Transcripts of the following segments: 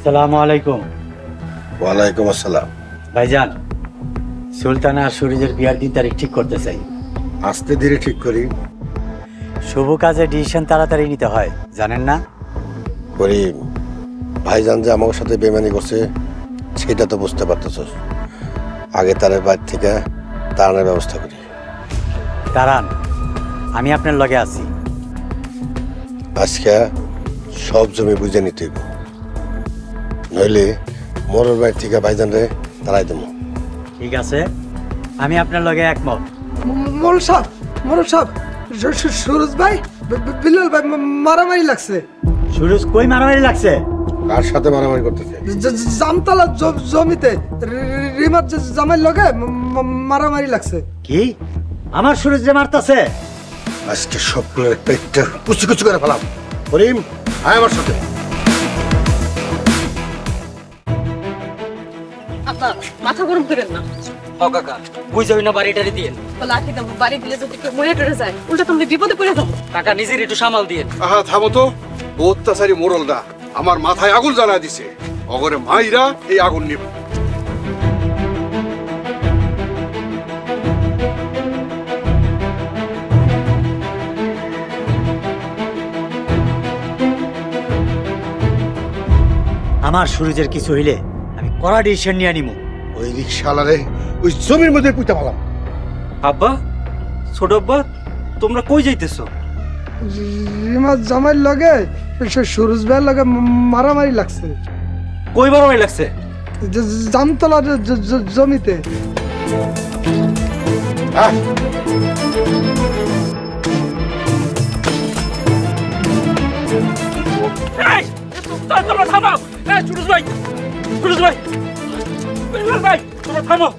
আসসালামু আলাইকুম। ওয়ালাইকুম আসসালাম। ভাইজান, সুলতানা আর সুরজের বিয়ার দিন তারিখ ঠিক করতে চাই। আস্তে ধীরে ঠিক করি। শুভ কাজে ডিসিশন তাড়াতাড়ি নিতে হয়, জানেন না? করিম, ভাইজান যে আমার সাথে বেমানি করছে সেটা তো বুঝতে পারতেছস। আগে তার বাড়ি থেকে তাড়ানোর ব্যবস্থা করি। দাঁড়ান, আমি আপনার লগে আছি। আজকে সব জমি বুঝে নিতে হইব, নইলে মোরর বাড়ি থেকে ভাইজানরে তাড়াই দেবো। ঠিক আছে, আমি আপনার লগে একমত। মোরল সাহেব, সুরজ ভাই, বিল্লাল ভাই মারামারি লাগছে। সুরজ কই মারামারি লাগছে? কার সাথে মারামারি করতেছে? জামতলা জমিতে রিমার জামাই লগে মারামারি লাগছে। কি আমার সুরজ যে মারতাছে? আজকে সবগুলোর পেটটা কুচি কুচি করে ফেলাম। করিম, আয় আমার সাথে। মাথা গরম করেন না। কাকা বুঝাই না বাড়িটারে দিয়েন। লাঠি দাম বাড়ি দিলে যদি কেউ মরে টরে যায়, উল্টা তুমি বিপদে পড়ে যাবো। কাকা নিজের একটু সামাল দিয়েন। আহা থামো তো, অত্যাচারী মোরলদা আমার মাথায় আগুন জ্বালা দিছে। অগরে মাইরা এই আগুন নিব। আমার সুরজের কিছু হইলে আমি কড়া ডিসিশন নিয়ে নিব। ওই রিক্সাওয়ালারে ওই জমির মধ্যে পুঁতে ফেলাম। আব্বা, ছোট আব্বা, তোমরা কই যাইতেছো? রিমার জামাই লগে সুরজ ভাইয়ের লগে মারামারি লাগছে। কই মারামারি লাগছে? জামতলা জমিতে। তোমরা থামো। সুরজ ভাই, সুরজ ভাই, বেলাল ভাই, তোমরা থামো।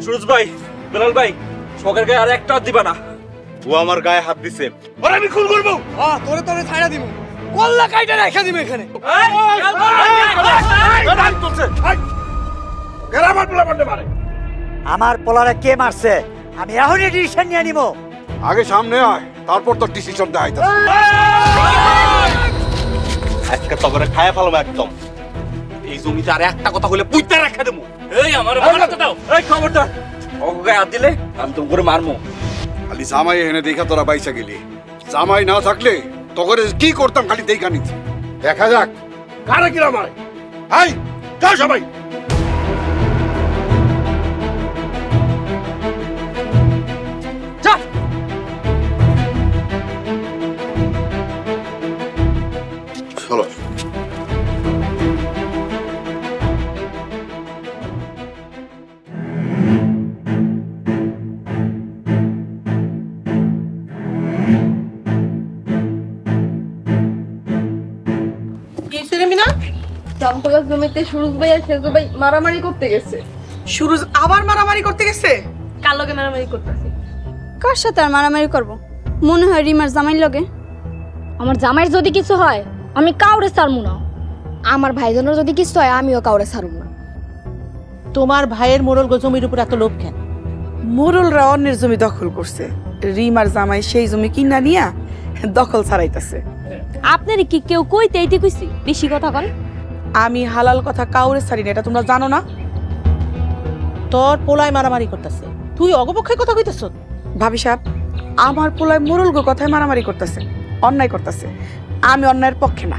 সুরজ ভাই, বেলাল ভাই, সকার গায়ে আর একটা হাত দিবা না। ও আমার গায়ে হাত দিছে, ওরে আমি খুন করবো। তোরে ছাইড়া দিব, কল্লা কাইটা রেখা দিব এখানে। আমার পোলারে কে মারছে আমি এখনই ডিসিশন নিয়ে নিব। আগে সামনে আয়, তারপর তোর ডিসিশন দেখাইতে। আজকে তবরে খায়া ফেলবো একদম। এই জমিতে আর একটা কথা বলে পুইতে রাখা দেবো। এই আমার বাবাকে দাও। এই খবরদার, ওকে গায়ে হাত দিলে আমি তুমি করে মারমু। খালি জামাই এনে দেখা তোরা বাইসা গেলি। জামাই না থাকলে তগরে কি করতাম খালি দেখা নিচ্ছি। দেখা যাক কারা কিরা মারে। আই যাও সবাই। চলো। জামতলা জমিতে সুরজ ভাই আর সেজু ভাই মারামারি করতে গেছে। সুরজ আবার মারামারি করতে গেছে? কার লগে মারামারি করতেছে? কার সাথে আর মারামারি করব? মনে হয় রিমার জামাইর লগে। আমার জামাইয়ের যদি কিছু হয় আমি কাউরে ছাড়মু না। আমার ভাইজনের যদি কিছু হয় আমিও কাউরে ছাড়ব না। তোমার ভাইয়ের মোরল জমির উপর এত লোভ কেন? মোরলরা অন্যের জমি দখল করছে, রিমার জামাই সেই জমি কিনা নিয়া দখল ছাড়াইতেছে। আপনার কি কেউ কইতে এইতে কইছি বেশি কথা কন? আমি হালাল কথা কাউরে ছাড়ি না, এটা তোমরা জানো না? তোর পোলায় মারামারি করতেছে, তুই অগপক্ষে কথা কইতেছ? ভাবি সাহেব, আমার পোলায় মোরল কথায় মারামারি করতেছে, অন্যায় করতেছে। আমি অন্যায়ের পক্ষে না।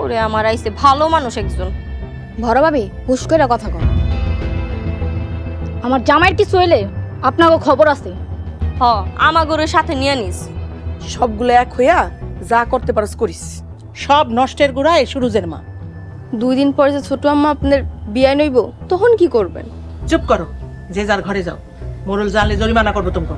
ওরে আমার আইছে ভালো মানুষ একজন। বড় ভাবি হুশ করে কথা কন। আমার জামাইয়ের কিছু হইলে আপনাকে খবর আছে। হ, আমাগোর সাথে নিয়ে নিস। সবগুলো এক হইয়া যা করতে পারস করিস। সব নষ্টের গোড়া এই সুরজের মা। 2 দিন পরে যে ছোট আম্মা আপনার বিয়ে নইব, তখন কি করবেন? চুপ করো, যে যার ঘরে যাও। মোরল জানলে জরিমানা করবো তোমাকে।